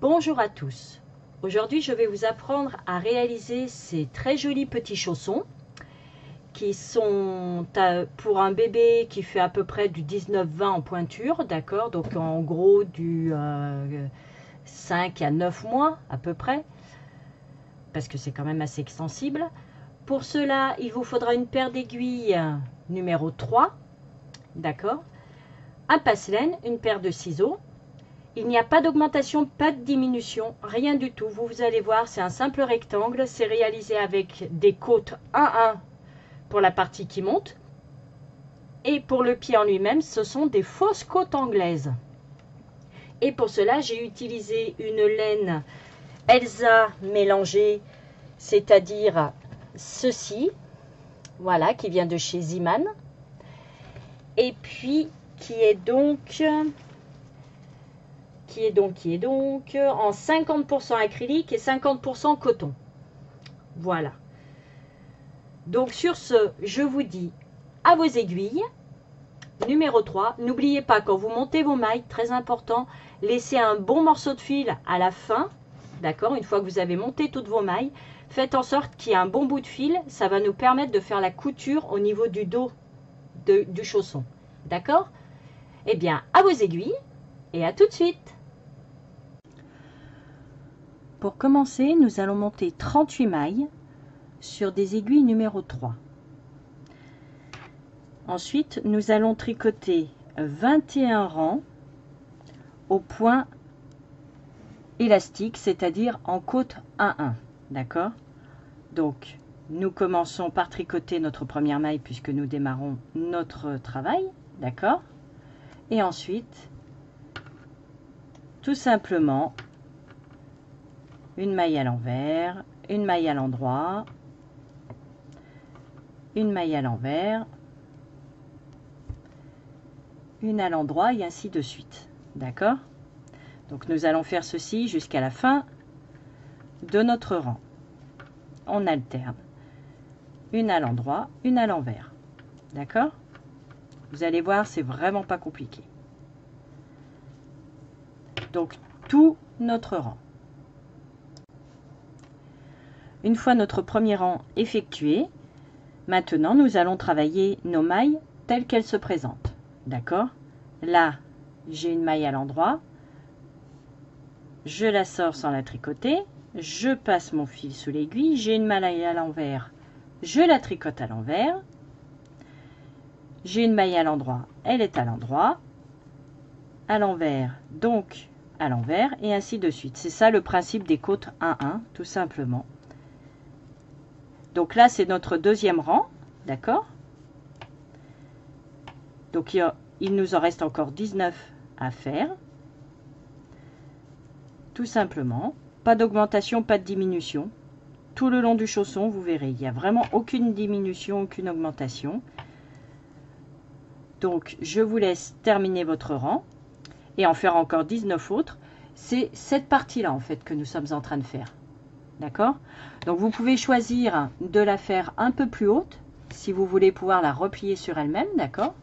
Bonjour à tous. Aujourd'hui, je vais vous apprendre à réaliser ces très jolis petits chaussons qui sont pour un bébé qui fait à peu près du 19-20 en pointure, d'accord? Donc en gros du 5 à 9 mois à peu près, parce que c'est quand même assez extensible. Pour cela, il vous faudra une paire d'aiguilles numéro 3, d'accord? Un passe-laine, une paire de ciseaux. Il n'y a pas d'augmentation, pas de diminution, rien du tout. Vous allez voir, c'est un simple rectangle. C'est réalisé avec des côtes 1-1 pour la partie qui monte. Et pour le pied en lui-même, ce sont des fausses côtes anglaises. Et pour cela, j'ai utilisé une laine Elsa mélangée, c'est-à-dire ceci, voilà, qui vient de chez Ziman. Et puis, qui est donc en 50% acrylique et 50% coton. Voilà. Donc sur ce, je vous dis à vos aiguilles. Numéro 3, n'oubliez pas quand vous montez vos mailles, très important, laissez un bon morceau de fil à la fin. D'accord? Une fois que vous avez monté toutes vos mailles, faites en sorte qu'il y ait un bon bout de fil. Ça va nous permettre de faire la couture au niveau du dos du chausson. D'accord? Eh bien, à vos aiguilles et à tout de suite. Pour commencer, nous allons monter 38 mailles sur des aiguilles numéro 3. Ensuite, nous allons tricoter 21 rangs au point élastique, c'est-à-dire en côte 1-1. D'accord? Donc, nous commençons par tricoter notre première maille puisque nous démarrons notre travail. D'accord? Et ensuite, tout simplement, une maille à l'envers, une maille à l'endroit, une maille à l'envers, une à l'endroit et ainsi de suite. D'accord? Donc nous allons faire ceci jusqu'à la fin de notre rang. On alterne. Une à l'endroit, une à l'envers. D'accord? Vous allez voir, c'est vraiment pas compliqué. Donc tout notre rang. Une fois notre premier rang effectué, maintenant nous allons travailler nos mailles telles qu'elles se présentent. D'accord? Là, j'ai une maille à l'endroit. Je la sors sans la tricoter. Je passe mon fil sous l'aiguille. J'ai une maille à l'envers. Je la tricote à l'envers. J'ai une maille à l'endroit. Elle est à l'endroit. À l'envers, donc à l'envers, et ainsi de suite. C'est ça le principe des côtes 1-1, tout simplement. Donc là, c'est notre deuxième rang, d'accord? Donc il nous en reste encore 19 à faire. Tout simplement, pas d'augmentation, pas de diminution. Tout le long du chausson, vous verrez, il n'y a vraiment aucune diminution, aucune augmentation. Donc, je vous laisse terminer votre rang et en faire encore 19 autres. C'est cette partie-là, en fait, que nous sommes en train de faire. D'accord? Donc, vous pouvez choisir de la faire un peu plus haute, si vous voulez pouvoir la replier sur elle-même, d'accord?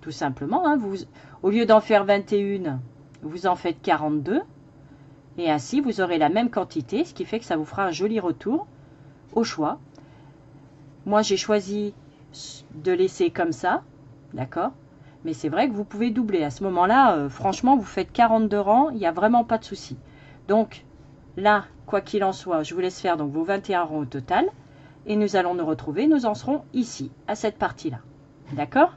Tout simplement, hein, au lieu d'en faire 21, vous en faites 42. Et ainsi, vous aurez la même quantité, ce qui fait que ça vous fera un joli retour au choix. Moi, j'ai choisi de laisser comme ça, d'accord? Mais c'est vrai que vous pouvez doubler. À ce moment-là, franchement, vous faites 42 rangs, il n'y a vraiment pas de souci. Donc, là, quoi qu'il en soit, je vous laisse faire donc vos 21 rangs au total. Et nous allons nous retrouver, nous en serons ici, à cette partie-là. D'accord?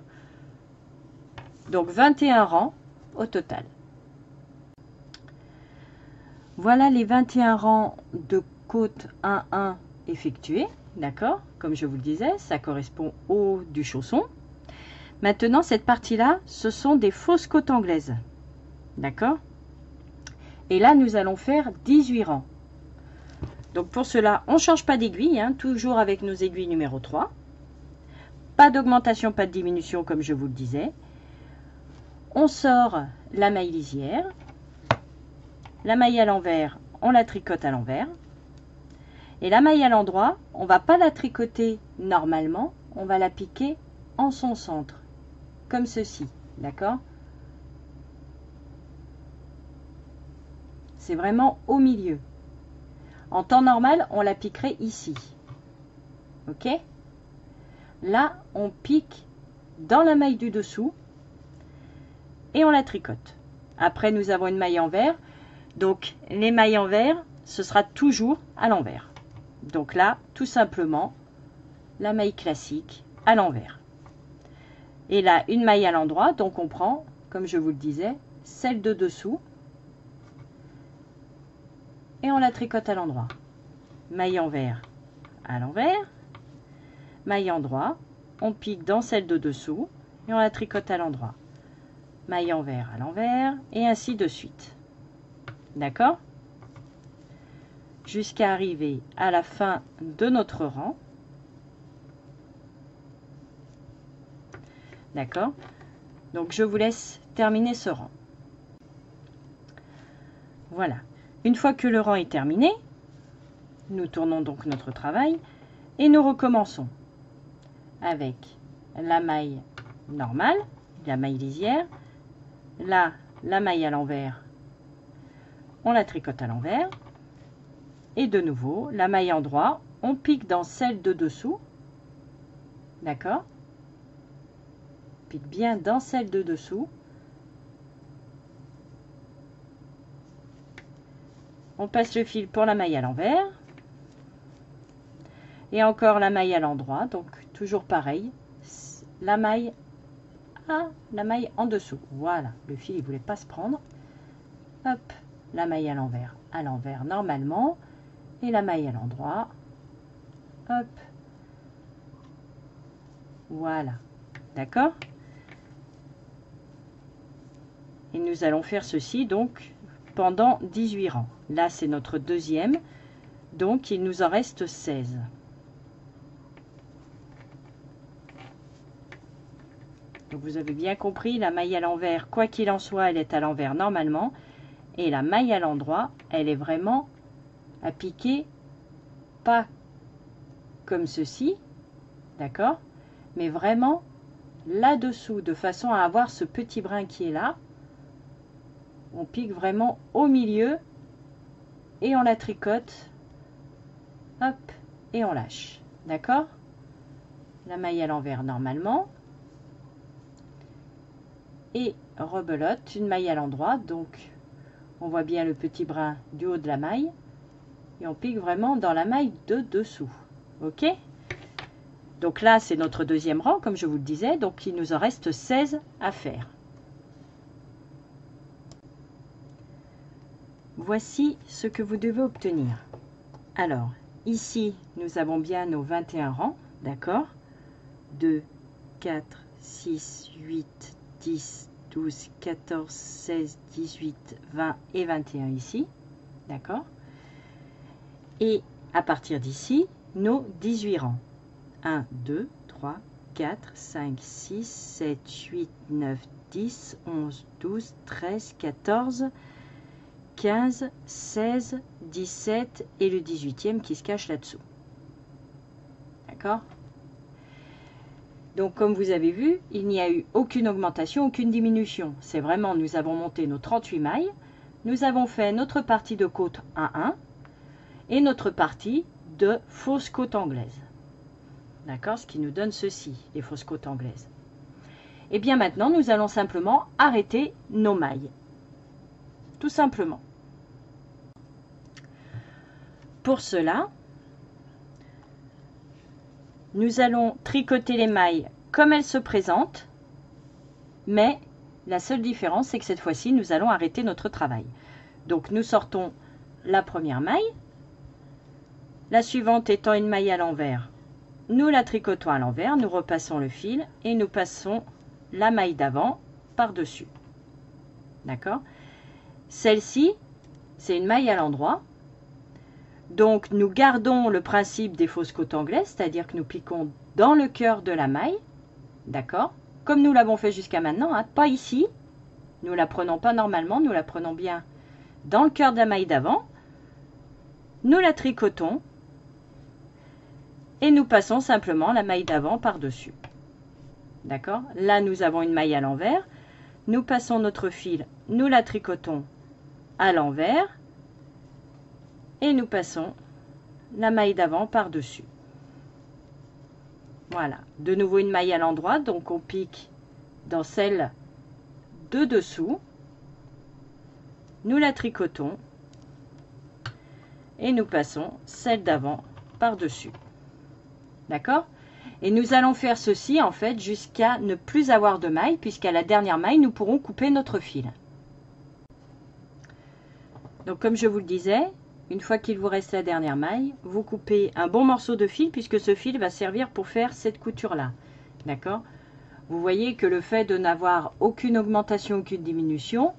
Donc, 21 rangs au total. Voilà les 21 rangs de côte 1-1 effectués. D'accord? Comme je vous le disais, ça correspond au haut du chausson. Maintenant, cette partie-là, ce sont des fausses côtes anglaises. D'accord? Et là, nous allons faire 18 rangs. Donc, pour cela, on ne change pas d'aiguille, hein, toujours avec nos aiguilles numéro 3. Pas d'augmentation, pas de diminution, comme je vous le disais. On sort la maille lisière. La maille à l'envers, on la tricote à l'envers. Et la maille à l'endroit, on ne va pas la tricoter normalement, on va la piquer en son centre, comme ceci, d'accord? c'est vraiment au milieu. En temps normal, on la piquerait ici. Ok? Là, on pique dans la maille du dessous et on la tricote. Après, nous avons une maille envers. Donc, les mailles envers, ce sera toujours à l'envers. Donc là, tout simplement, la maille classique à l'envers. Et là, une maille à l'endroit. Donc, on prend, comme je vous le disais, celle de dessous. Et on la tricote à l'endroit. Maille envers à l'envers. Maille endroit. On pique dans celle de dessous. Et on la tricote à l'endroit. Maille envers à l'envers. Et ainsi de suite. D'accord? Jusqu'à arriver à la fin de notre rang. D'accord? Donc, je vous laisse terminer ce rang. Voilà. Une fois que le rang est terminé, nous tournons donc notre travail et nous recommençons avec la maille normale, la maille lisière. Là, la maille à l'envers, on la tricote à l'envers. Et de nouveau, la maille endroit, on pique dans celle de dessous. D'accord? Pique bien dans celle de dessous. On passe le fil pour la maille à l'envers. Et encore la maille à l'endroit. Donc, toujours pareil. La maille en dessous. Voilà. Le fil, il ne voulait pas se prendre. Hop. La maille à l'envers normalement. Et la maille à l'endroit. Hop. Voilà. D'accord? Et nous allons faire ceci donc pendant 18 rangs. Là, c'est notre deuxième. Donc, il nous en reste 16. Donc, vous avez bien compris, la maille à l'envers, quoi qu'il en soit, elle est à l'envers normalement. Et la maille à l'endroit, elle est vraiment à piquer, pas comme ceci, d'accord? Mais vraiment là-dessous, de façon à avoir ce petit brin qui est là. On pique vraiment au milieu et on la tricote, hop, et on lâche, d'accord? La maille à l'envers normalement et rebelote, une maille à l'endroit, donc on voit bien le petit brin du haut de la maille et on pique vraiment dans la maille de dessous, ok? Donc là, c'est notre deuxième rang, comme je vous le disais, donc il nous en reste 16 à faire. Voici ce que vous devez obtenir. Alors, ici, nous avons bien nos 21 rangs, d'accord? 2, 4, 6, 8, 10, 12, 14, 16, 18, 20 et 21 ici, d'accord? Et à partir d'ici, nos 18 rangs. 1, 2, 3, 4, 5, 6, 7, 8, 9, 10, 11, 12, 13, 14, 15, 16, 17 et le 18e qui se cache là-dessous. D'accord? Donc, comme vous avez vu, il n'y a eu aucune augmentation, aucune diminution. C'est vraiment, nous avons monté nos 38 mailles, nous avons fait notre partie de côte 1-1 et notre partie de fausse côte anglaise. D'accord? Ce qui nous donne ceci, les fausses côtes anglaises. Et bien maintenant, nous allons simplement arrêter nos mailles. Tout simplement. Pour cela, nous allons tricoter les mailles comme elles se présentent, mais la seule différence, c'est que cette fois-ci, nous allons arrêter notre travail. Donc, nous sortons la première maille, la suivante étant une maille à l'envers. Nous la tricotons à l'envers, nous repassons le fil et nous passons la maille d'avant par-dessus. D'accord? Celle-ci, c'est une maille à l'endroit. Donc, nous gardons le principe des fausses côtes anglaises, c'est-à-dire que nous piquons dans le cœur de la maille. D'accord? Comme nous l'avons fait jusqu'à maintenant, hein, pas ici. Nous ne la prenons pas normalement, nous la prenons bien dans le cœur de la maille d'avant. Nous la tricotons. Et nous passons simplement la maille d'avant par-dessus. D'accord? Là, nous avons une maille à l'envers. Nous passons notre fil, nous la tricotons à l'envers. Et nous passons la maille d'avant par-dessus. Voilà, de nouveau une maille à l'endroit, donc on pique dans celle de dessous. Nous la tricotons et nous passons celle d'avant par-dessus. D'accord? Et nous allons faire ceci en fait jusqu'à ne plus avoir de maille, puisqu'à la dernière maille, nous pourrons couper notre fil. Donc comme je vous le disais, une fois qu'il vous reste la dernière maille, vous coupez un bon morceau de fil, puisque ce fil va servir pour faire cette couture-là. D'accord? Vous voyez que le fait de n'avoir aucune augmentation, aucune diminution,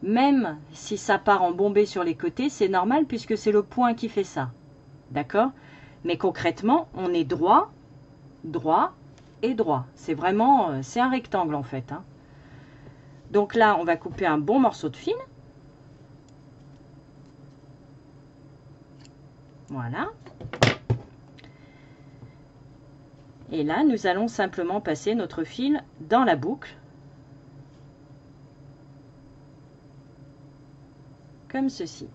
même si ça part en bombé sur les côtés, c'est normal puisque c'est le point qui fait ça. D'accord? Mais concrètement, on est droit, droit et droit. C'est vraiment, c'est un rectangle en fait. Hein. Donc là, on va couper un bon morceau de fil. Voilà. Et là, nous allons simplement passer notre fil dans la boucle. Comme ceci.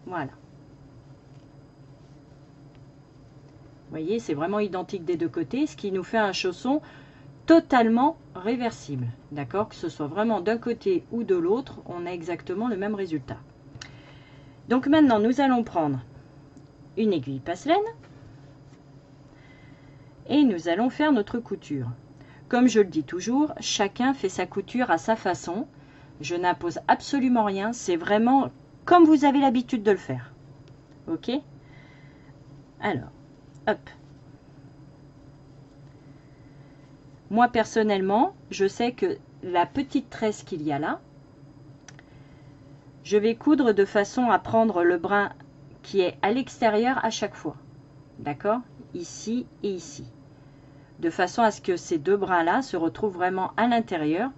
Voilà. Vous voyez, c'est vraiment identique des deux côtés, ce qui nous fait un chausson totalement réversible. D'accord? Que ce soit vraiment d'un côté ou de l'autre, on a exactement le même résultat. Donc maintenant, nous allons prendre une aiguille passe-laine et nous allons faire notre couture. Comme je le dis toujours, chacun fait sa couture à sa façon. Je n'impose absolument rien, c'est vraiment comme vous avez l'habitude de le faire. Ok? Alors, hop. Moi personnellement, je sais que la petite tresse qu'il y a là, je vais coudre de façon à prendre le brin qui est à l'extérieur à chaque fois. D'accord? Ici et ici. De façon à ce que ces deux brins-là se retrouvent vraiment à l'intérieur,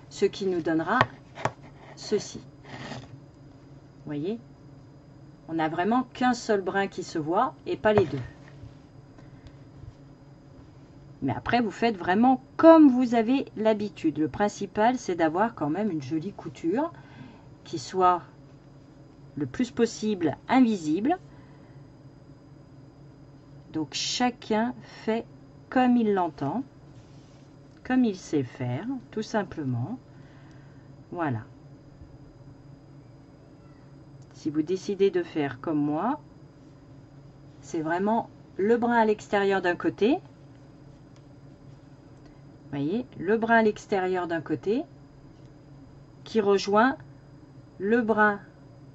ce qui nous donnera ceci. Vous voyez? On n'a vraiment qu'un seul brin qui se voit et pas les deux. Mais après, vous faites vraiment comme vous avez l'habitude. Le principal, c'est d'avoir quand même une jolie couture qui soit le plus possible invisible. Donc chacun fait comme il l'entend, comme il sait faire, tout simplement. Voilà. Si vous décidez de faire comme moi, c'est vraiment le brin à l'extérieur d'un côté. Vous voyez, le brin à l'extérieur d'un côté qui rejoint le brin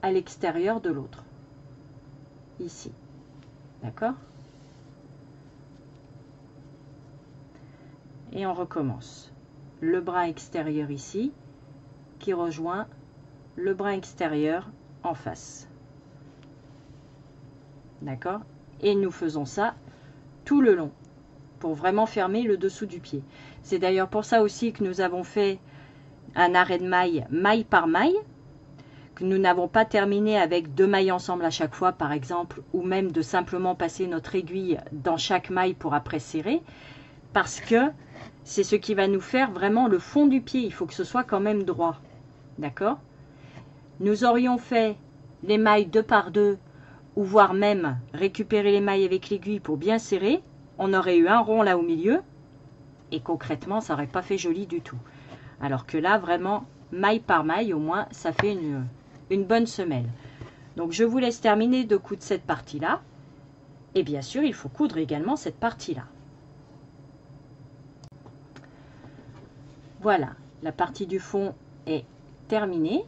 à l'extérieur de l'autre. Ici. D'accord? Et on recommence. Le brin extérieur ici qui rejoint le brin extérieur en face. D'accord? Et nous faisons ça tout le long pour vraiment fermer le dessous du pied. C'est d'ailleurs pour ça aussi que nous avons fait un arrêt de maille, maille par maille, que nous n'avons pas terminé avec 2 mailles ensemble à chaque fois par exemple, ou même de simplement passer notre aiguille dans chaque maille pour après serrer, parce que c'est ce qui va nous faire vraiment le fond du pied. Il faut que ce soit quand même droit. D'accord? Nous aurions fait les mailles 2 par 2, ou voire même récupérer les mailles avec l'aiguille pour bien serrer. On aurait eu un rond là au milieu, et concrètement, ça n'aurait pas fait joli du tout. Alors que là, vraiment, maille par maille, au moins, ça fait une bonne semelle. Donc, je vous laisse terminer de coudre cette partie-là. Et bien sûr, il faut coudre également cette partie-là. Voilà, la partie du fond est terminée.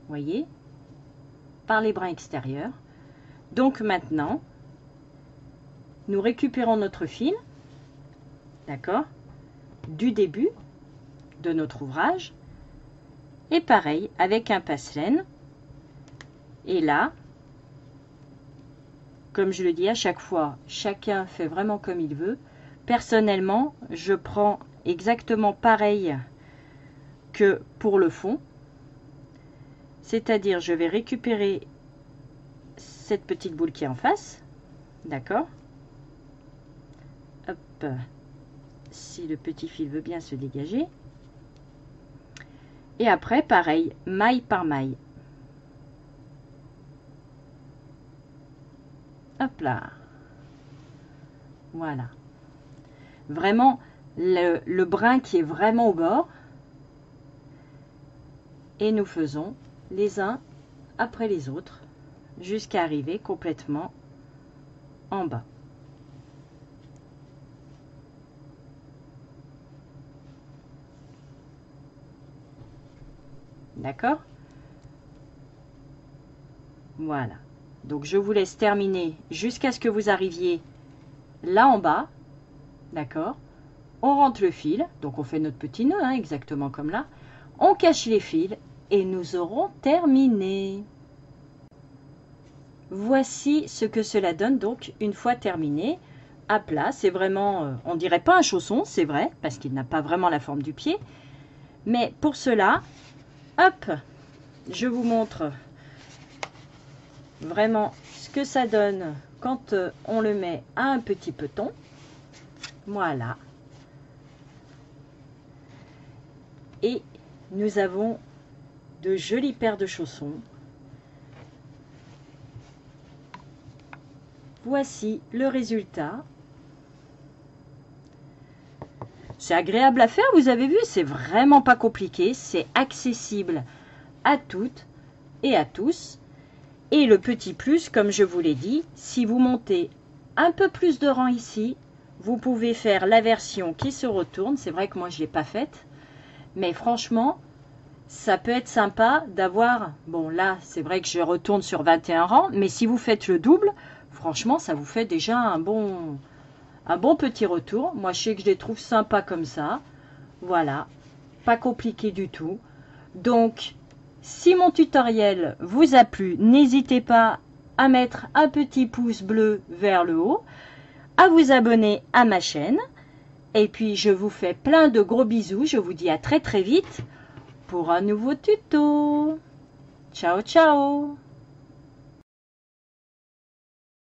Vous voyez, par les brins extérieurs. Donc maintenant, nous récupérons notre fil, d'accord, du début de notre ouvrage. Et pareil, avec un passe-laine. Et là, comme je le dis à chaque fois, chacun fait vraiment comme il veut. Personnellement, je prends exactement pareil que pour le fond. C'est-à-dire, je vais récupérer cette petite boule qui est en face. D'accord? Hop. Si le petit fil veut bien se dégager. Et après, pareil, maille par maille. Hop là. Voilà. Vraiment, le brin qui est vraiment au bord. Et nous faisons les uns après les autres jusqu'à arriver complètement en bas. D'accord? Voilà. Donc je vous laisse terminer jusqu'à ce que vous arriviez là en bas. D'accord? On rentre le fil. Donc on fait notre petit nœud, hein, exactement comme là. On cache les fils et nous aurons terminé. Voici ce que cela donne donc une fois terminé. À plat, c'est vraiment, on dirait pas un chausson, c'est vrai, parce qu'il n'a pas vraiment la forme du pied. Mais pour cela, hop, je vous montre vraiment ce que ça donne quand on le met à un petit peton. Voilà. Et nous avons de jolies paires de chaussons. Voici le résultat. C'est agréable à faire, vous avez vu, c'est vraiment pas compliqué, c'est accessible à toutes et à tous. Et le petit plus, comme je vous l'ai dit, si vous montez un peu plus de rang ici, vous pouvez faire la version qui se retourne. C'est vrai que moi je ne l'ai pas faite, mais franchement, ça peut être sympa d'avoir, bon là c'est vrai que je retourne sur 21 rangs, mais si vous faites le double, franchement ça vous fait déjà un bon petit retour. Moi je sais que je les trouve sympas comme ça. Voilà, pas compliqué du tout. Donc si mon tutoriel vous a plu, n'hésitez pas à mettre un petit pouce bleu vers le haut, à vous abonner à ma chaîne. Et puis je vous fais plein de gros bisous. Je vous dis à très vite pour un nouveau tuto. Ciao ciao.